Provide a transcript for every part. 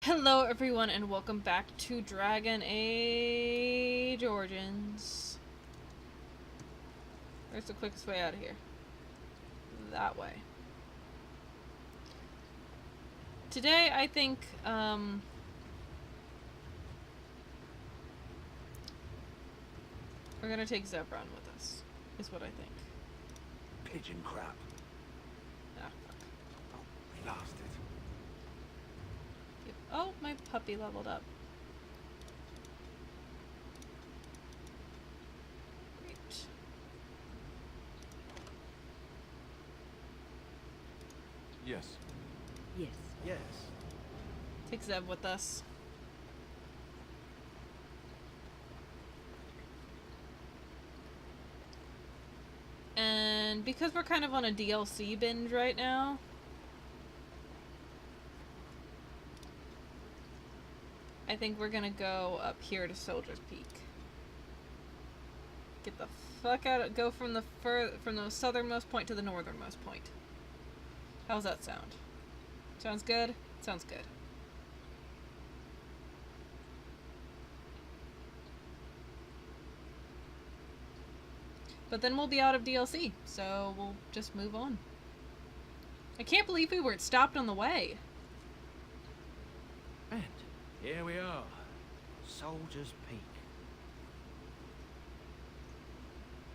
Hello everyone and welcome back to Dragon Age Origins. Where's the quickest way out of here? That way. Today I think we're gonna take Zebron with us, is what I think. Pigeon crap. Ah, fuck. Oh, we lost it. Oh, my puppy leveled up. Great. Yes. Yes. Yes. Take Zeb with us. And because we're kind of on a DLC binge right now, I think we're gonna go up here to Soldier's Peak. Get the fuck out! Go from the southernmost point to the northernmost point. How's that sound? Sounds good? Sounds good. But then we'll be out of DLC, so we'll just move on. I can't believe we weren't stopped on the way. And here we are. Soldier's Peak.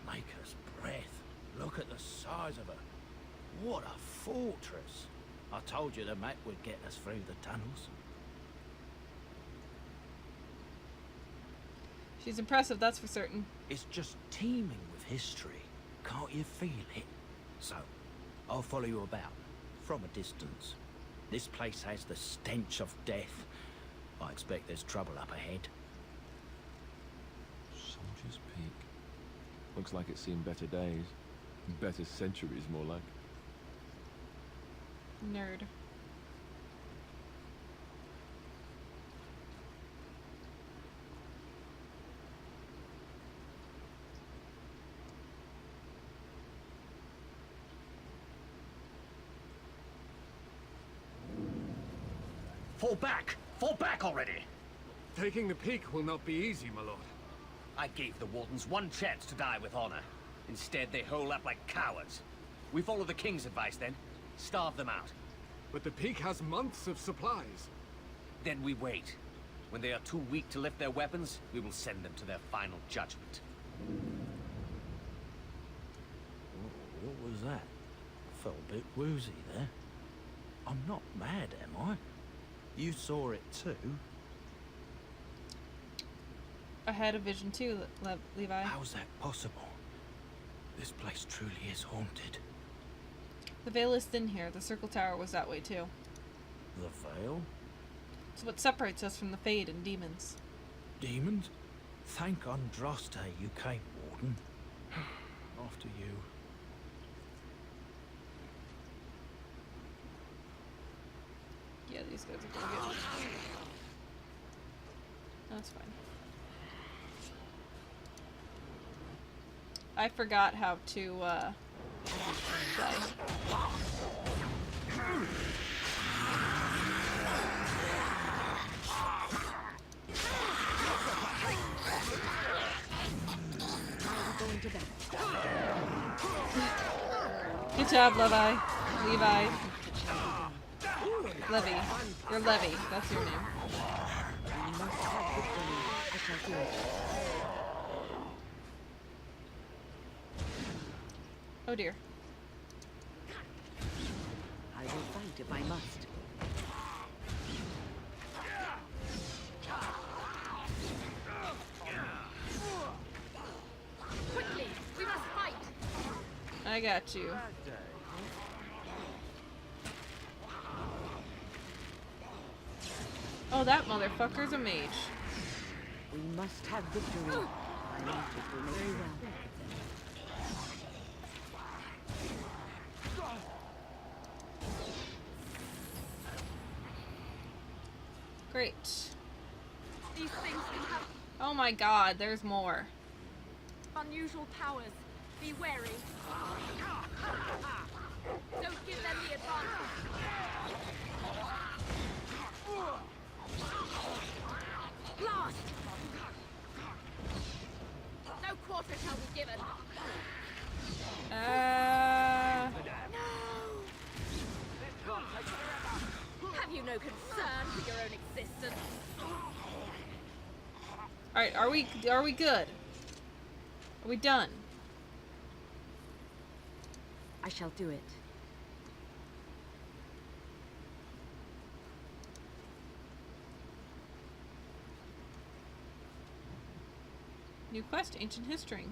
Maker's breath. Look at the size of her. What a fortress. I told you the map would get us through the tunnels. She's impressive, that's for certain. It's just teeming with history. Can't you feel it? So, I'll follow you about, from a distance. This place has the stench of death. I expect there's trouble up ahead. Soldier's Peak. Looks like it's seen better days. Better centuries, more like. Nerd. Fall back! Fall back already! Taking the peak will not be easy, my lord. I gave the Wardens one chance to die with honor. Instead, they hole up like cowards. We follow the King's advice then. Starve them out. But the peak has months of supplies. Then we wait. When they are too weak to lift their weapons, we will send them to their final judgment. What was that? I felt a bit woozy there. I'm not mad, am I? You saw it too? I had a vision too, Levi. How's that possible? This place truly is haunted. The veil is thin here. The circle tower was that way too. The veil? It's what separates us from the Fade and demons. Demons? Thank Andraste you came, Warden. After you. Yeah, these guys are gonna get. That's fine. I forgot how to play. Going to bed. Good job, Levi. Levi. Levy. You're Levy. That's your name. We must have victory. I shall do it. Oh dear. I will fight if I must. Quickly! We must fight! I got you. Oh, that motherfucker's a mage. We must have victory. I want it will make very well. Great. These things can have Oh my god, there's more. unusual powers. Be wary. Don't give them the advantage. for your own existence. Alright, are we good? Are we done? I shall do it. New quest, ancient history.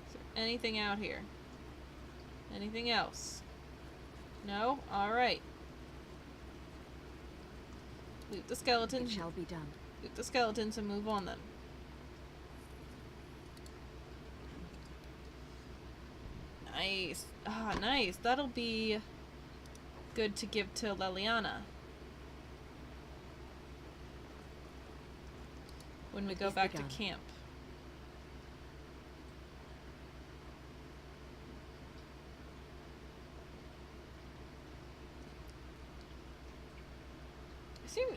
Is there anything out here? Anything else? No? Alright. Loot the skeleton. It shall be done. Loot the skeletons and move on then. Nice. Ah, nice. That'll be good to give to Leliana when we go back to camp.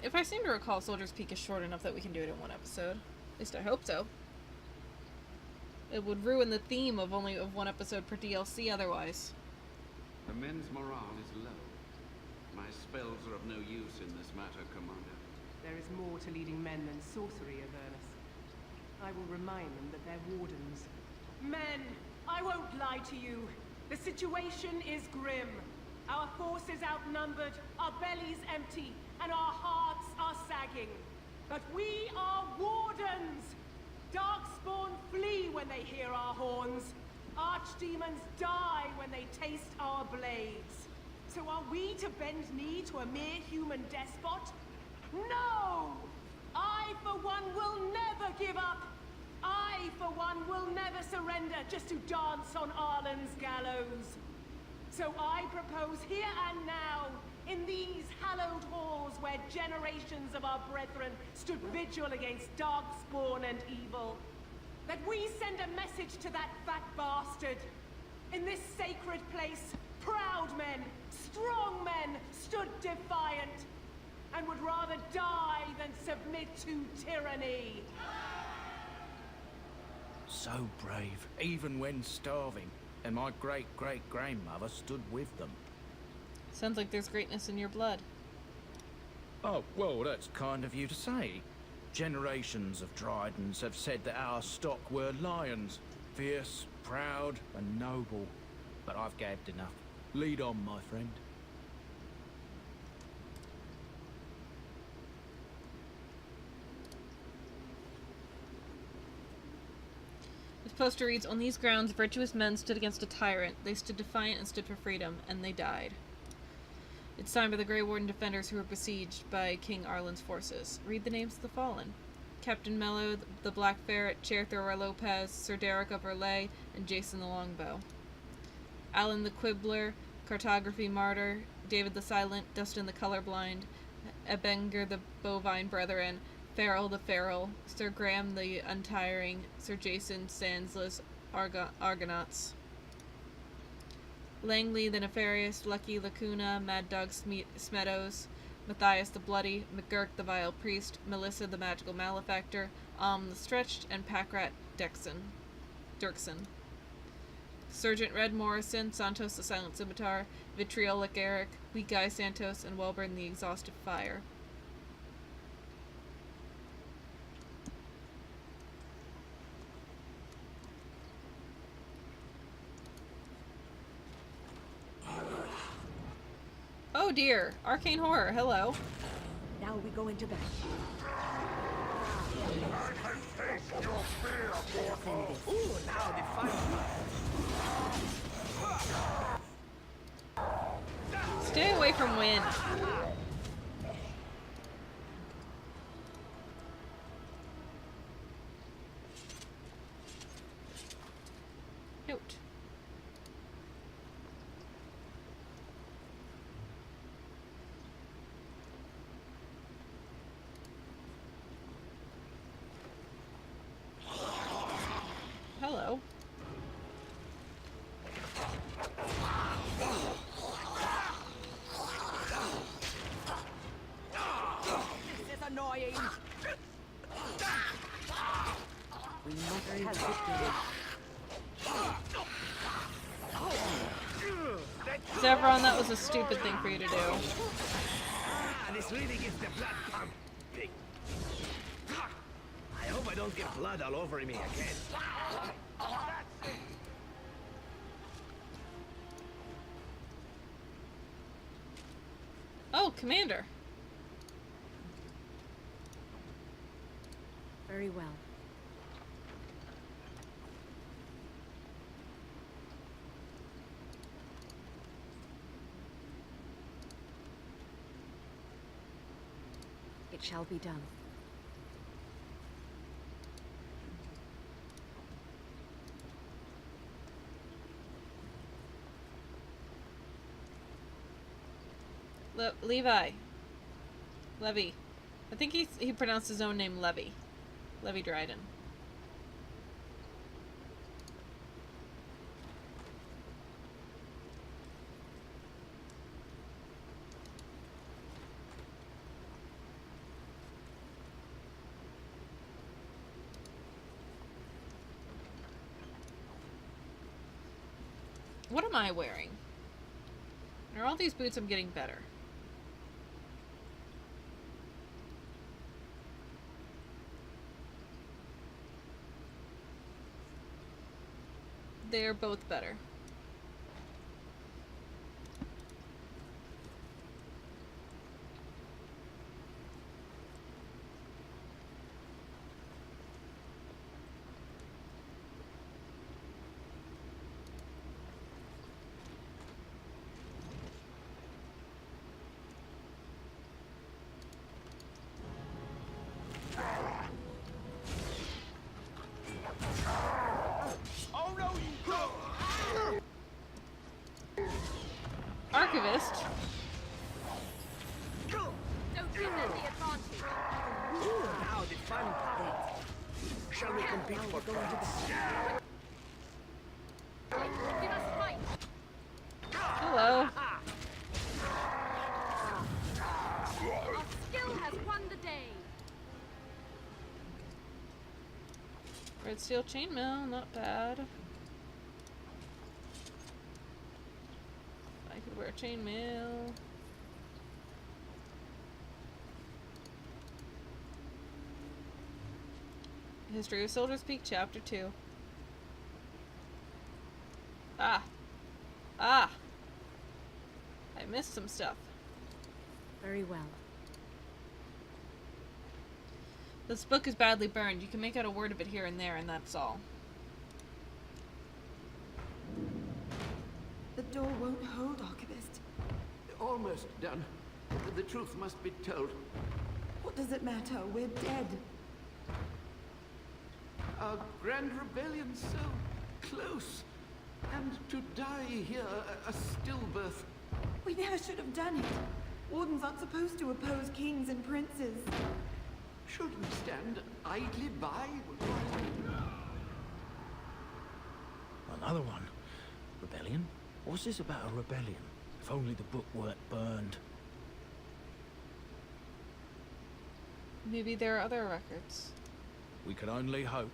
If I seem to recall, Soldier's Peak is short enough that we can do it in one episode. At least I hope so. It would ruin the theme of only one episode per DLC otherwise. The men's morale is low. My spells are of no use in this matter, Commander. There is more to leading men than sorcery, Avernus. I will remind them that they're wardens. Men, I won't lie to you. The situation is grim. Our forces outnumbered, our bellies empty, and our hearts are sagging. But we are wardens! Darkspawn flee when they hear our horns. Archdemons die when they taste our blades. So are we to bend knee to a mere human despot? No! I, for one, will never give up. I, for one, will never surrender just to dance on Arlen's gallows. So I propose here and now, in these hallowed halls where generations of our brethren stood vigil against darkspawn and evil, that we send a message to that fat bastard. In this sacred place, proud men, strong men stood defiant, and would rather die than submit to tyranny. So brave, even when starving. And my great-great-grandmother stood with them. Sounds like there's greatness in your blood. Oh, well, that's kind of you to say. Generations of Drydens have said that our stock were lions. Fierce, proud, and noble. But I've gabbed enough. Lead on, my friend. This poster reads, "On these grounds, virtuous men stood against a tyrant. They stood defiant and stood for freedom, and they died." It's signed by the Grey Warden defenders who were besieged by King Arlen's forces. Read the names of the fallen. Captain Mello, the Black Ferret, Chair Thrower Lopez, Sir Derek of Orlais, and Jason the Longbow. Alan the Quibbler, Cartography Martyr, David the Silent, Dustin the Colorblind, Ebenger the Bovine Brethren, Farrell the Feral, Sir Graham the Untiring, Sir Jason Sansless Argonauts. Langley the Nefarious, Lucky Lacuna, Mad Dog Smeadows, Matthias the Bloody, McGurk the Vile Priest, Melissa the Magical Malefactor, the Stretched, and Packrat Dirksen. Sergeant Red Morrison, Santos the Silent Scimitar, Vitriolic Eric, Weak Guy Santos, and Welburn the Exhaustive Fire. Oh dear, Arcane Horror, hello. Now we go into battle. Ooh, now the fight. Stay away from wind. Note. Hello. annoying! We must have victory. Zevron, that was a stupid thing for you to do. This really gets the blood pumping. I hope I don't get blood all over me again. Oh, Commander. Very well. It shall be done. Levi. Levy. I think he pronounced his own name Levy. Levy Dryden. What am I wearing? Are all these boots I'm getting better? They're both better. Archivist? Don't give them the advantage. Now the fun part. Shall we compete for points? We must fight. Hello. Our skill has won the day. Red steel chainmail, not bad. I could wear chainmail. History of Soldiers Peak, Chapter 2. Ah. I missed some stuff. Very well. This book is badly burned. You can make out a word of it here and there, and that's all. The door won't hold, Archivist. Almost done. The truth must be told. What does it matter? We're dead. Our grand rebellion so close. And to die here, a stillbirth. We never should have done it. Wardens aren't supposed to oppose kings and princes. Should we stand idly by? Another one. Rebellion? What's this about a rebellion? If only the book weren't burned. Maybe there are other records. We can only hope.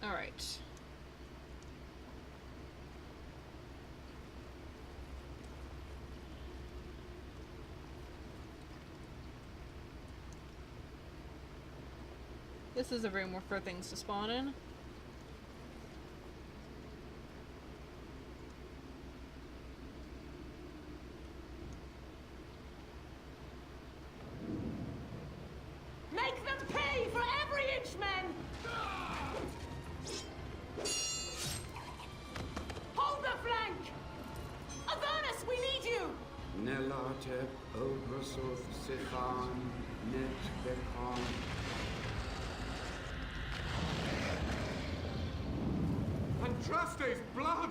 All right. This is a room for things to spawn in. Make them pay for every inch, men! Hold the flank! Avernus, we need you! Nelate, Obrasoth, Sifan, Net, Bekon. Andraste's blood!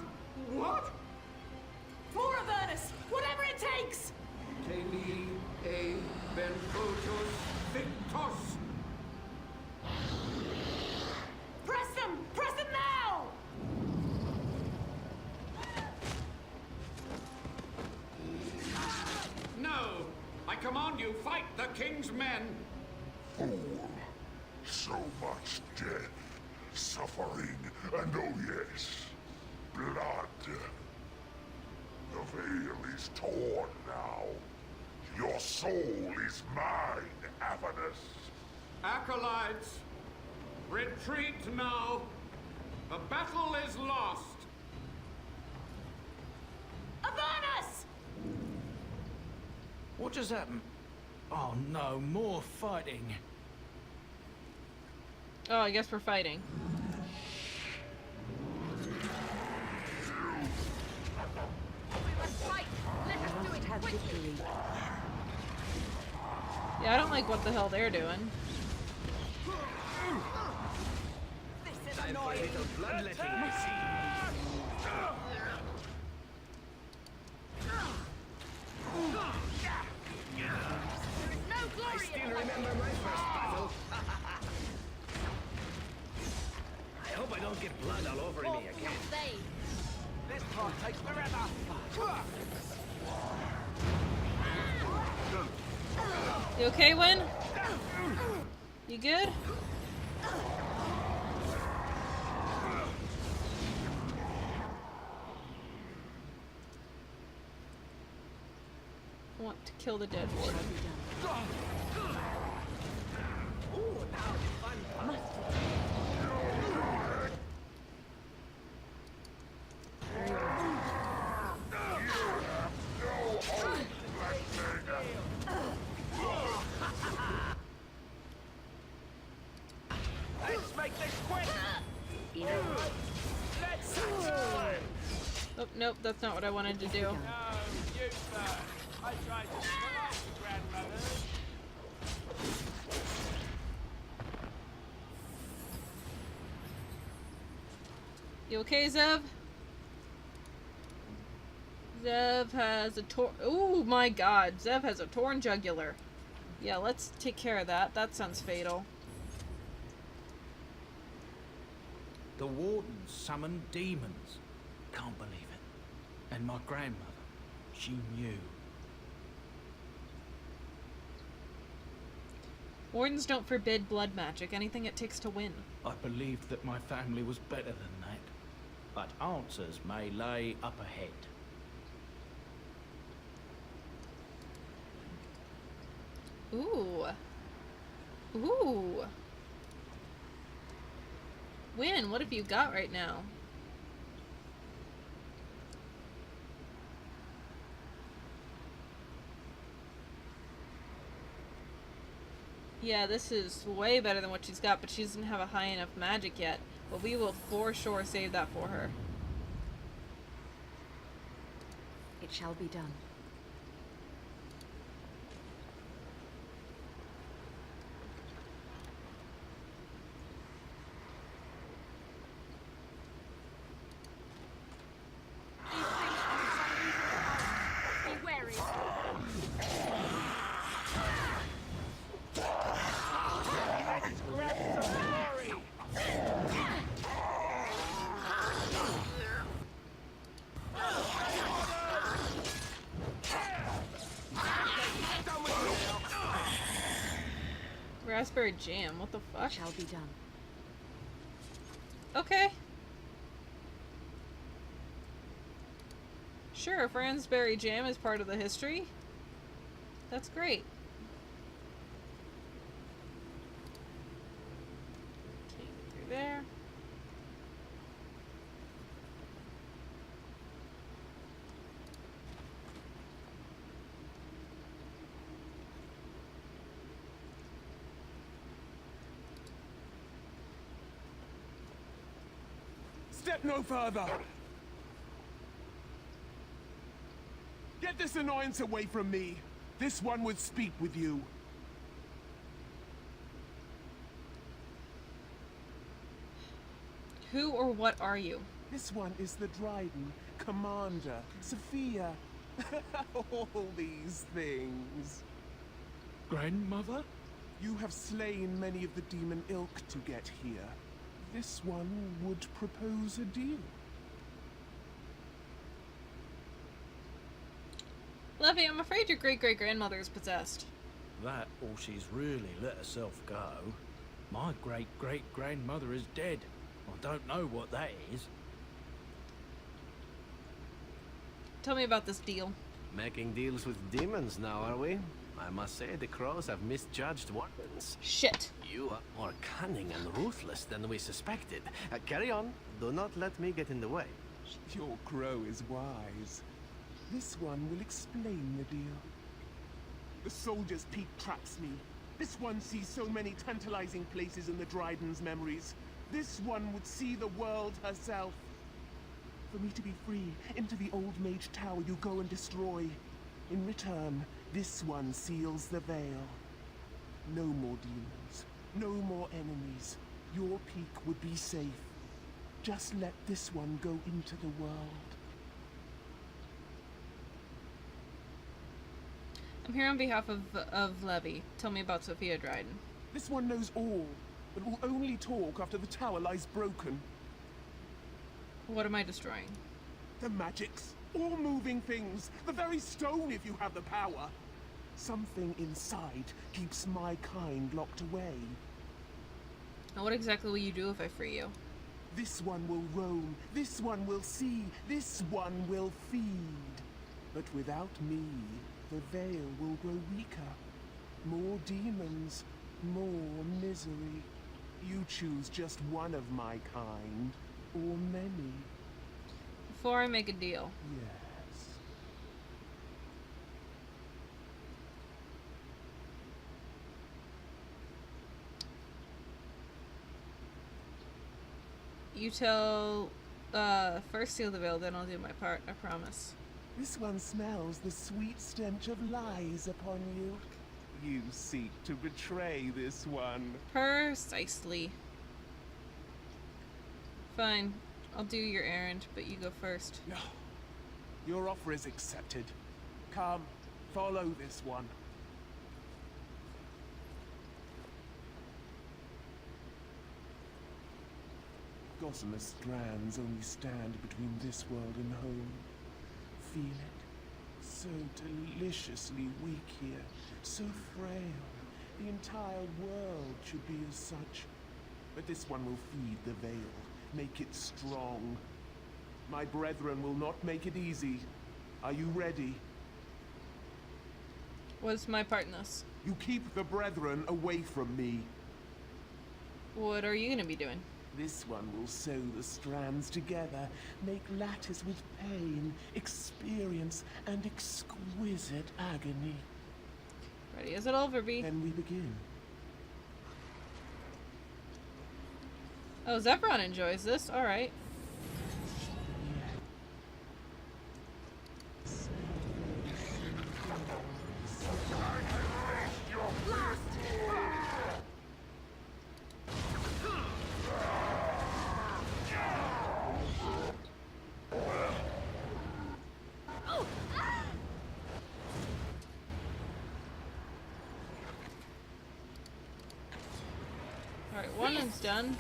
command you fight the king's men. Fool. So much death, suffering, and oh yes, blood. The veil is torn now. Your soul is mine, Avernus. Acolytes, retreat now. The battle is lost. Avernus! What just happened? Oh no, more fighting. Oh, I guess we're fighting. We must fight. Let us do it Have quickly. victory. Yeah, I don't like what the hell they're doing. This is annoying. There is no glory in it. Remember my first battle? I hope I don't get blood all over me again. Save. This part takes forever. You okay, Win? You good? I want to kill the dead warden. Let's make this quick. Let's Oh, nope, that's not what I wanted to do. No, you first. I tried to relax, grandmother. You okay, Zev? Zev has a oh my god, Zev has a torn jugular. Yeah, let's take care of that. That sounds fatal. The wardens summoned demons. Can't believe it. And my grandmother, she knew. Wardens don't forbid blood magic, anything it takes to win. I believed that my family was better than that. But answers may lay up ahead. Ooh. Ooh. Win, what have you got right now? Yeah, this is way better than what she's got, but she doesn't have a high enough magic yet. But we will for sure save that for her. It shall be done. Be wary. Raspberry jam, what the fuck? It shall be done. Okay. Sure, if raspberry jam is part of the history, that's great. Okay, through there. Step no further! Get this annoyance away from me! This one would speak with you. Who or what are you? This one is the Dryden, Commander, Sophia. All these things. Grandmother? You have slain many of the demon ilk to get here. This one would propose a deal. Levy, I'm afraid your great-great-grandmother is possessed. That, or she's really let herself go. My great-great-grandmother is dead. I don't know what that is. Tell me about this deal. Making deals with demons now, are we? I must say the crows have misjudged wardens. Shit. You are more cunning and ruthless than we suspected. Carry on. Do not let me get in the way. Your crow is wise. This one will explain the deal. The soldier's peak traps me. This one sees so many tantalizing places in the Drydens' memories. This one would see the world herself. For me to be free, into the old mage tower you go and destroy. In return, this one seals the veil. No more demons. No more enemies. Your peak would be safe. Just let this one go into the world. I'm here on behalf of Levy. Tell me about Sophia Dryden. This one knows all, but will only talk after the tower lies broken. What am I destroying? The magics. All moving things. The very stone if you have the power. Something inside keeps my kind locked away. Now what exactly will you do if I free you? This one will roam. This one will see. This one will feed. But without me, the veil will grow weaker. More demons, more misery. You choose just one of my kind, or many. Before I make a deal. Yes. You tell, first seal the veil, then I'll do my part, I promise. This one smells the sweet stench of lies upon you. You seek to betray this one. Precisely. Fine. I'll do your errand, but you go first. No. Your offer is accepted. Come, follow this one. Gossamer strands only stand between this world and home. Feel it? So deliciously weak here, so frail. The entire world should be as such. But this one will feed the veil, make it strong. My brethren will not make it easy. Are you ready? What's my part in this? You keep the brethren away from me. What are you gonna be doing? This one will sew the strands together, make lattice with pain, experience, and exquisite agony. Ready as it'll ever be. Then we begin. Oh, Zephyron enjoys this. Alright. Alright, one is done.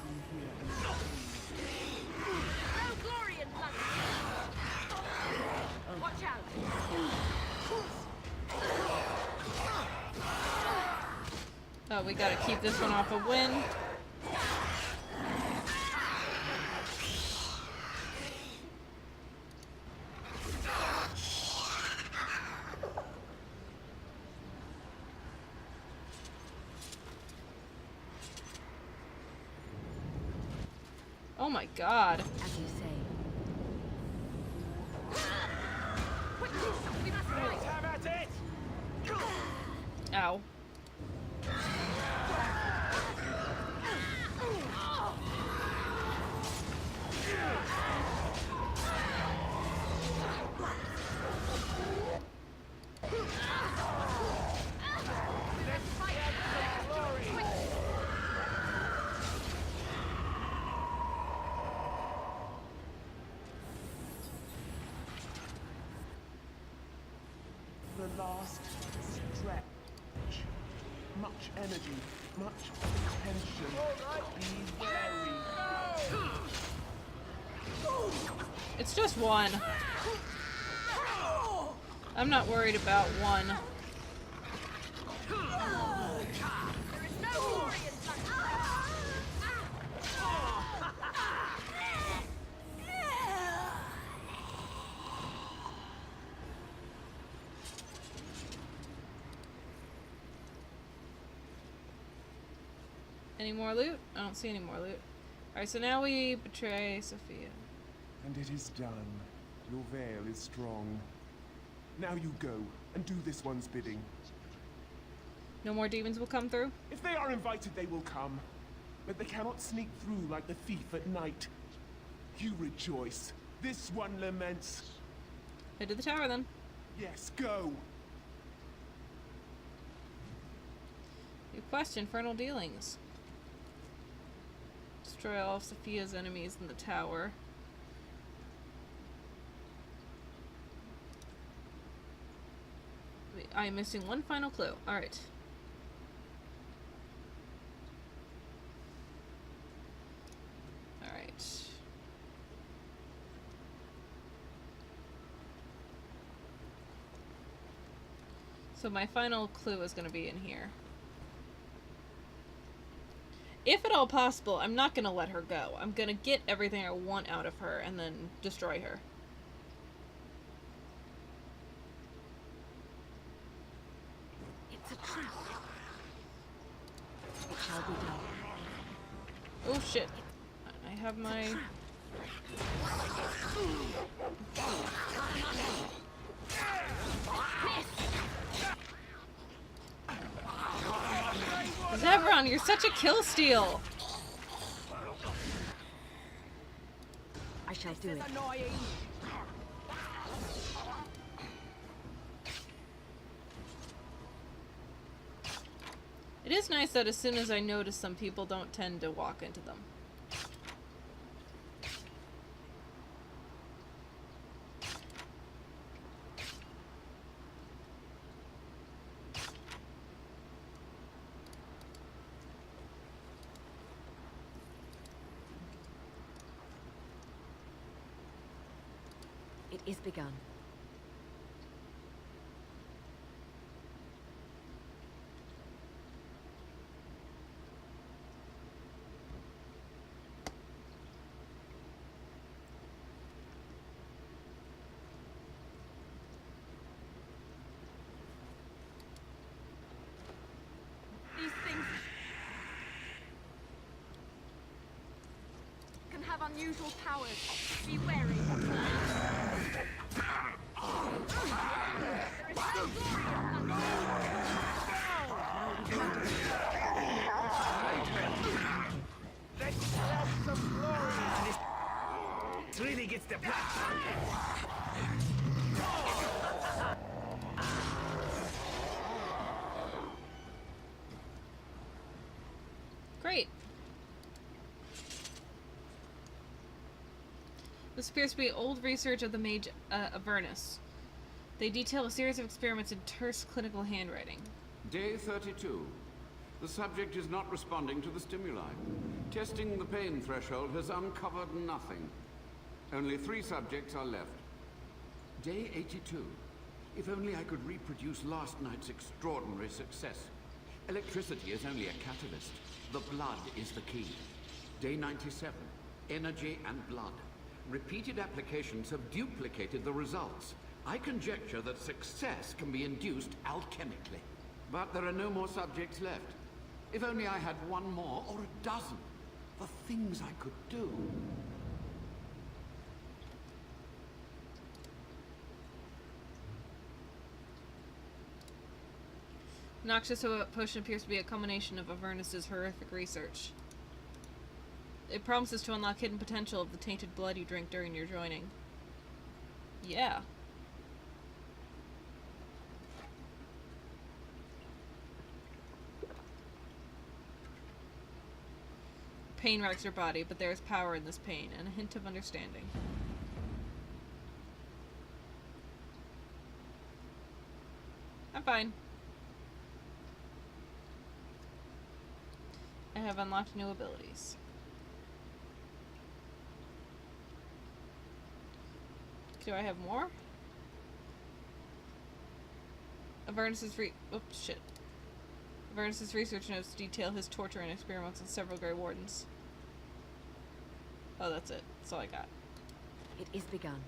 No glory in blood. Watch out. Oh, we gotta keep this one off a win. Oh my god. As you say. We must fight. Have at it! Ow. Let's fight. Quick. The last stretch. Much energy, much tension. Be wary. It's just one. I'm not worried about one. There is no glory in such. Any more loot? I don't see any more loot. Alright, so now we betray Sophia. And it is done. Your veil is strong. Now you go and do this one's bidding. No more demons will come through? If they are invited, they will come. But they cannot sneak through like the thief at night. You rejoice. This one laments. Head to the tower then. Yes, go. Request infernal dealings. Destroy all of Sophia's enemies in the tower. Wait, I'm missing one final clue. Alright. Alright. So my final clue is going to be in here. If at all possible, I'm not going to let her go. I'm going to get everything I want out of her and then destroy her. It's a trap. It shall be done. Oh shit. I have my... Zebron, you're such a kill steal. I shall do it. It is nice that as soon as I notice some people don't tend to walk into them. It is begun. These things can have unusual powers. Be wary. Let's have some glory. This really gets the blood. Great. This appears to be old research of the mage Avernus. They detail a series of experiments in terse clinical handwriting. Day 32. The subject is not responding to the stimuli. Testing the pain threshold has uncovered nothing. Only 3 subjects are left. Day 82. If only I could reproduce last night's extraordinary success. Electricity is only a catalyst. The blood is the key. Day 97. Energy and blood. Repeated applications have duplicated the results. I conjecture that success can be induced alchemically. But there are no more subjects left. If only I had one more, or a dozen. The things I could do. Noxious potion appears to be a culmination of Avernus's horrific research. It promises to unlock hidden potential of the tainted blood you drink during your joining. Yeah. Pain racks your body, but there is power in this pain, and a hint of understanding. I'm fine. I have unlocked new abilities. Do I have more? Avernus's Avernus's research notes detail his torture and experiments on several Grey Wardens. Oh, that's it. That's all I got. It is begun.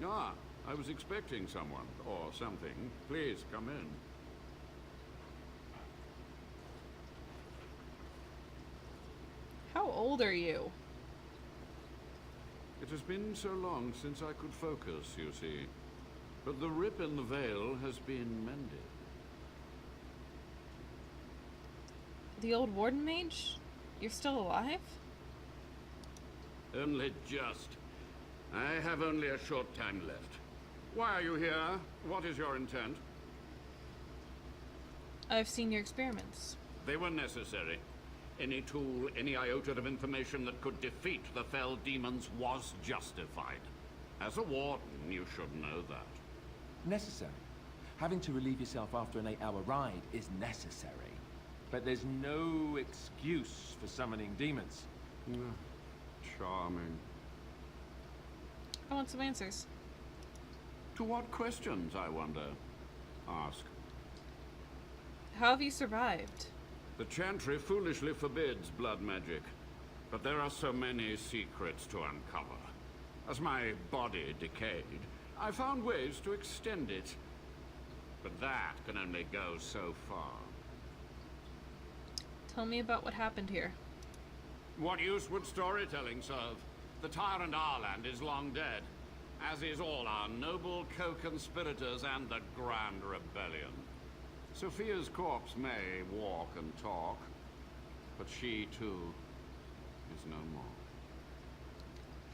Ah, I was expecting someone, or something. Please, come in. How old are you? It has been so long since I could focus, you see. But the rip in the veil has been mended. The old Warden Mage? You're still alive? Only just. I have only a short time left. Why are you here? What is your intent? I've seen your experiments. They were necessary. Any tool, any iota of information that could defeat the fell demons was justified. As a warden, you should know that. Necessary. Having to relieve yourself after an 8-hour ride is necessary. But there's no excuse for summoning demons. Charming. I want some answers. To what questions, I wonder? Ask. How have you survived? The Chantry foolishly forbids blood magic, but there are so many secrets to uncover. As my body decayed, I found ways to extend it. But that can only go so far. Tell me about what happened here. What use would storytelling serve? The tyrant Arland is long dead, as is all our noble co-conspirators and the Grand Rebellion. Sophia's corpse may walk and talk, but she, too, is no more.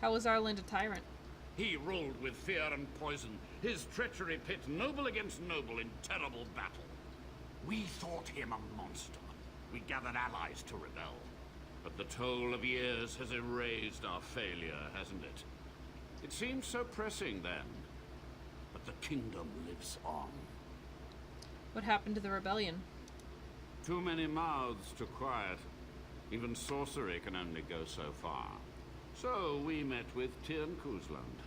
How was Arland a tyrant? He ruled with fear and poison, his treachery pit noble against noble in terrible battle. We thought him a monster. We gathered allies to rebel. But the toll of years has erased our failure, hasn't it? It seemed so pressing then, but the kingdom lives on. What happened to the rebellion? Too many mouths to quiet. Even sorcery can only go so far. So we met with Tyrn Kuzland.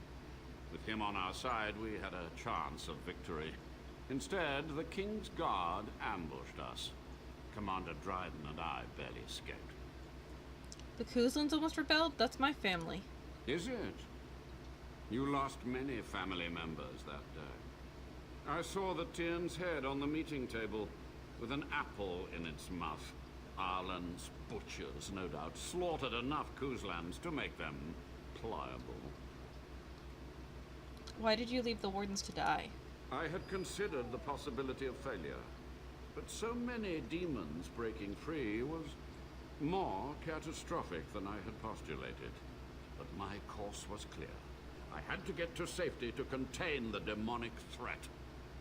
With him on our side, we had a chance of victory. Instead, the King's Guard ambushed us. Commander Dryden and I barely escaped. The Kuzlands almost rebelled? That's my family. Is it? You lost many family members that day. I saw the Tyrn's head on the meeting table, with an apple in its mouth. Arland's butchers, no doubt, slaughtered enough Kuzlands to make them pliable. Why did you leave the Wardens to die? I had considered the possibility of failure, but so many demons breaking free was more catastrophic than I had postulated. But my course was clear. I had to get to safety to contain the demonic threat.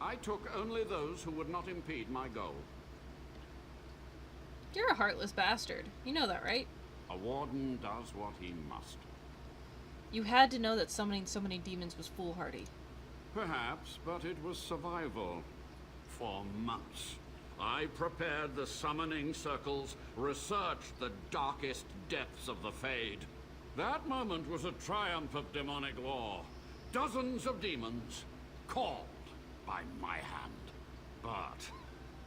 I took only those who would not impede my goal. You're a heartless bastard. You know that, right? A warden does what he must. You had to know that summoning so many demons was foolhardy. Perhaps, but it was survival. For months, I prepared the summoning circles, researched the darkest depths of the Fade. That moment was a triumph of demonic law. Dozens of demons called by my hand. But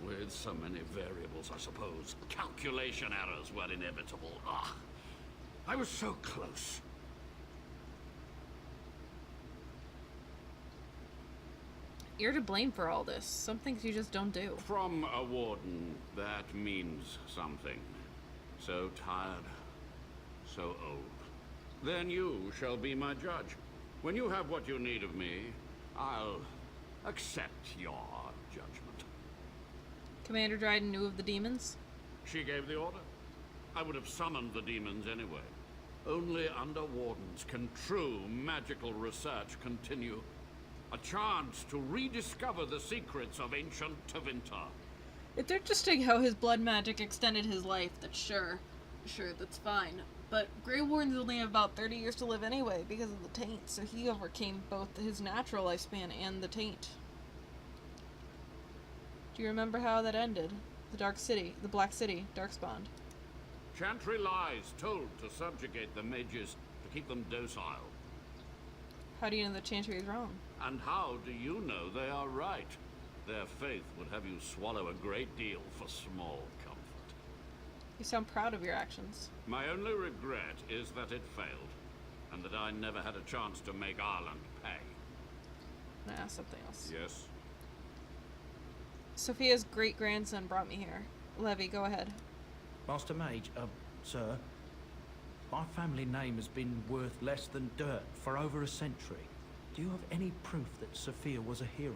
with so many variables, I suppose, calculation errors were inevitable. Ah, I was so close. You're to blame for all this. Some things you just don't do. From a warden, that means something. So tired, so old. Then you shall be my judge. When you have what you need of me, I'll accept your judgment. Commander Dryden knew of the demons? She gave the order. I would have summoned the demons anyway. Only under wardens can true magical research continue. A chance to rediscover the secrets of ancient Tevinter. It's interesting how his blood magic extended his life. That's sure, that's fine. But Grey Wardens only have about 30 years to live anyway because of the taint, so he overcame both his natural lifespan and the taint. Do you remember how that ended? The Dark City. The Black City. Darkspawn. Chantry lies told to subjugate the mages to keep them docile. How do you know the Chantry is wrong? And how do you know they are right? Their faith would have you swallow a great deal for small comfort. You sound proud of your actions. My only regret is that it failed, and that I never had a chance to make Ireland pay. I'm gonna ask something else. Yes? Sophia's great-grandson brought me here. Levy, go ahead. Master Mage, sir, my family name has been worth less than dirt for over a century. Do you have any proof that Sophia was a hero?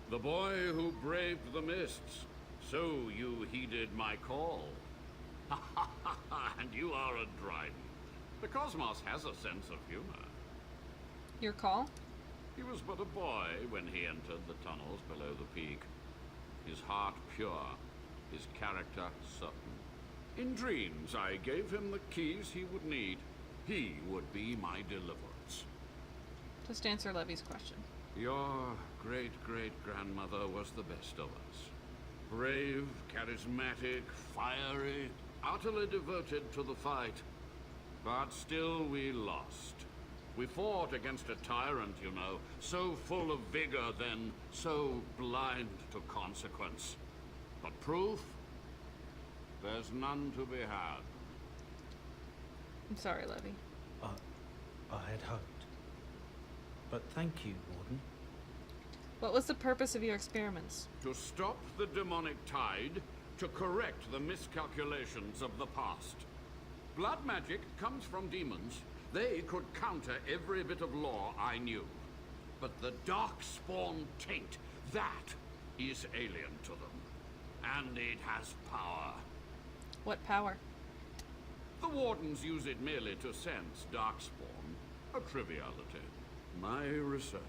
The boy who braved the mists. So you heeded my call. And you are a Dryden. The cosmos has a sense of humor. Your call? He was but a boy when he entered the tunnels below the peak. His heart pure, his character certain. In dreams, I gave him the keys he would need. He would be my deliverance. Just answer Levy's question. Your great-great-grandmother was the best of us. Brave, charismatic, fiery, utterly devoted to the fight. But still we lost. We fought against a tyrant, you know, so full of vigor then, so blind to consequence. But proof? There's none to be had. I'm sorry, Levy. I had hoped. But thank you, Warden. What was the purpose of your experiments? To stop the demonic tide, to correct the miscalculations of the past. Blood magic comes from demons. They could counter every bit of law I knew. But the darkspawn taint, that is alien to them. And it has power. What power? The Wardens use it merely to sense darkspawn. A triviality. My research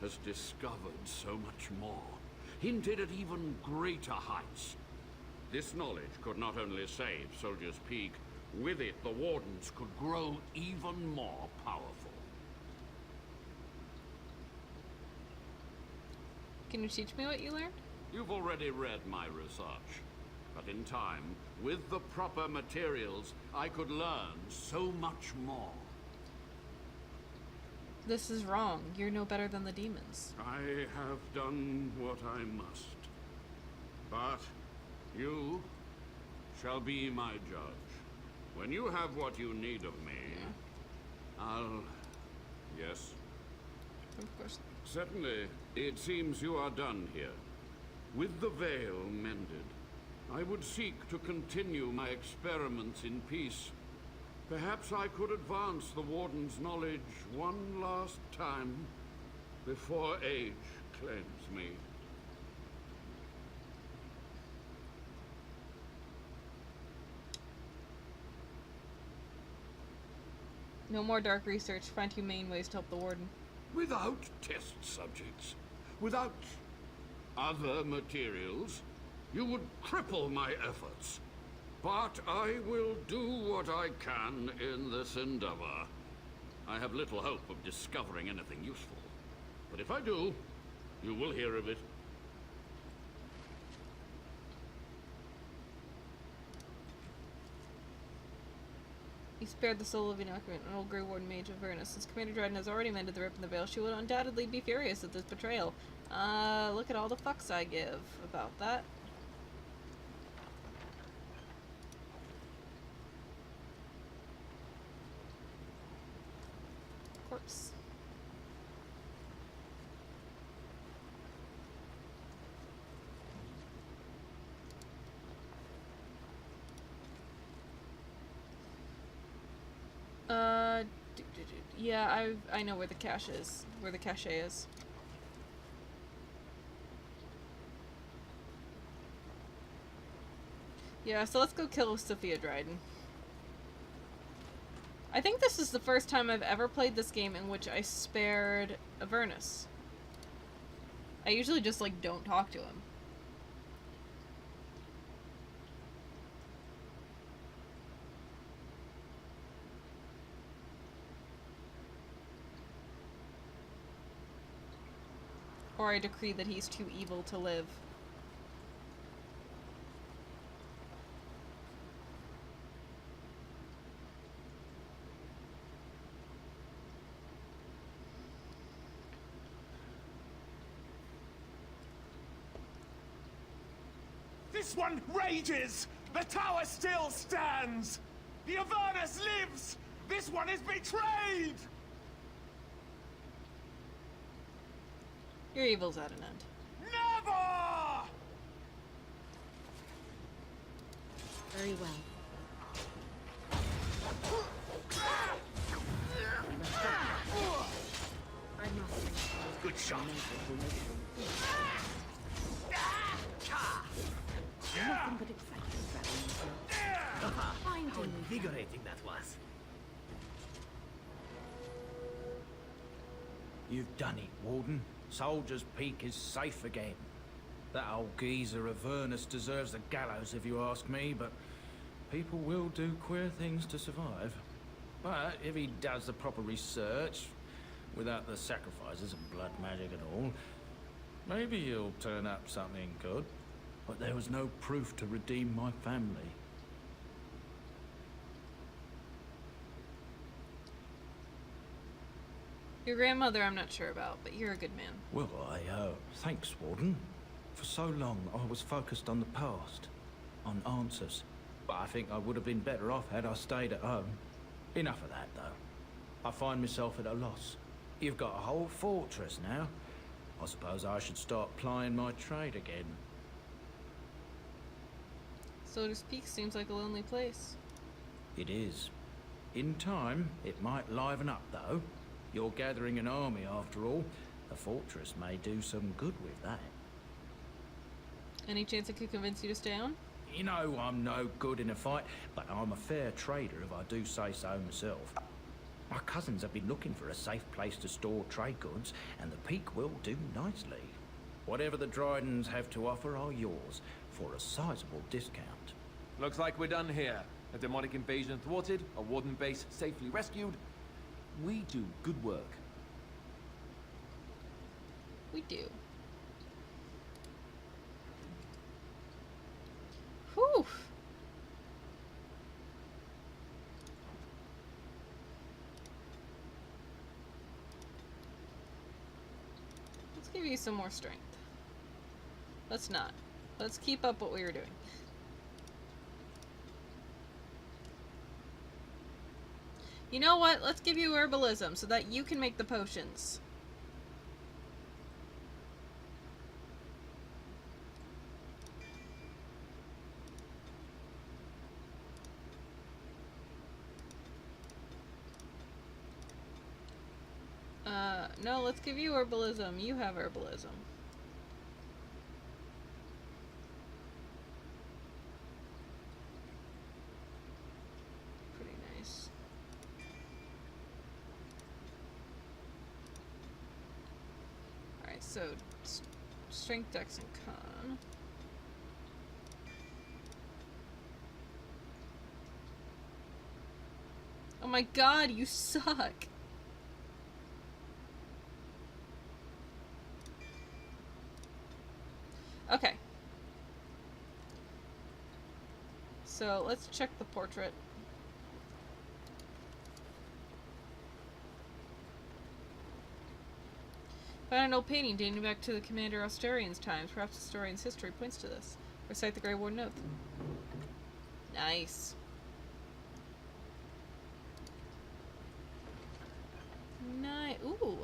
has discovered so much more. Hinted at even greater heights. This knowledge could not only save Soldier's Peak, with it the Wardens could grow even more powerful. Can you teach me what you learned? You've already read my research. But in time, with the proper materials, I could learn so much more. This is wrong. You're no better than the demons. I have done what I must. But you shall be my judge. When you have what you need of me, I'll... Yes? Of course. Certainly. It seems you are done here. With the veil mended, I would seek to continue my experiments in peace. Perhaps I could advance the Warden's knowledge one last time before age claims me. No more dark research. Find humane ways to help the Warden. Without test subjects, without other materials, you would cripple my efforts. But I will do what I can in this endeavor. I have little hope of discovering anything useful. But if I do, you will hear of it. You spared the soul of Inoculant, an old Grey Warden mage of Avernus. Since Commander Dryden has already mended the rip in the veil, she would undoubtedly be furious at this betrayal. Look at all the fucks I give about that. Corpse. Yeah, I know where the cache is. Where the cache is. Yeah, so let's go kill Sophia Dryden. I think this is the first time I've ever played this game in which I spared Avernus. I usually just, like, don't talk to him. Or I decree that he's too evil to live. This one rages! The tower still stands! The Avernus lives! This one is betrayed! Your evil's at an end. Never! Very well. I must. Good shot. Nothing but excitement. How invigorating that was. You've done it, Warden. Soldier's Peak is safe again. That old geezer Avernus deserves the gallows if you ask me, but people will do queer things to survive. But if he does the proper research, without the sacrifices and blood magic and all, maybe he'll turn up something good. But there was no proof to redeem my family. Your grandmother I'm not sure about, but you're a good man. Well, thanks, Warden. For so long, I was focused on the past, on answers. But I think I would have been better off had I stayed at home. Enough of that, though. I find myself at a loss. You've got a whole fortress now. I suppose I should start plying my trade again. Soldier's Peak seems like a lonely place. It is. In time, it might liven up, though. You're gathering an army, after all. A fortress may do some good with that. Any chance I could convince you to stay on? You know I'm no good in a fight, but I'm a fair trader if I do say so myself. My cousins have been looking for a safe place to store trade goods, and the Peak will do nicely. Whatever the Drydens have to offer are yours, for a sizable discount. Looks like we're done here. A demonic invasion thwarted, a warden base safely rescued. We do good work. We do. Whew! Let's give you some more strength. Let's not. Let's keep up what we were doing. You know what? Let's give you herbalism so that you can make the potions. No, let's give you herbalism. You have herbalism. Pretty nice. Alright, so strength, dex, and con. Oh my god, you suck! Okay. So let's check the portrait. Found an old painting dating back to the Commander Austerian's times. Perhaps historian's history points to this. Recite the Grey Warden Oath. Nice. Nice. Ooh.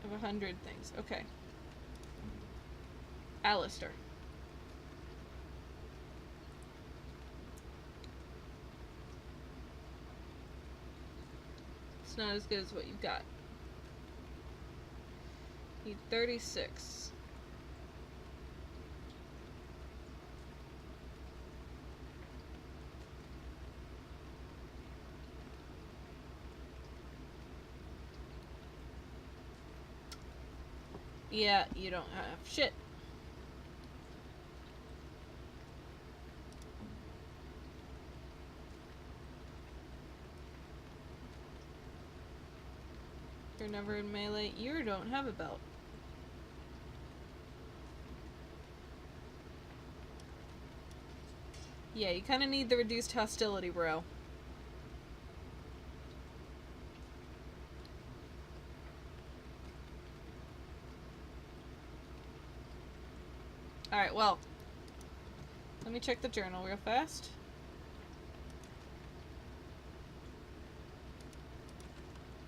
Of 100 things. Okay. Alistair. It's not as good as what you've got. Need 36. Yeah, you don't have shit. You're never in melee. You don't have a belt. Yeah, you kind of need the reduced hostility, bro. Alright, well. Let me check the journal real fast.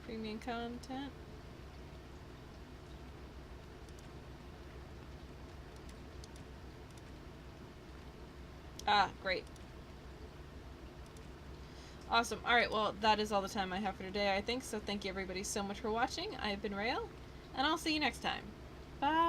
Premium content. Ah, great. Awesome. Alright, well, that is all the time I have for today, I think. So thank you everybody so much for watching. I have been Rael, and I'll see you next time. Bye!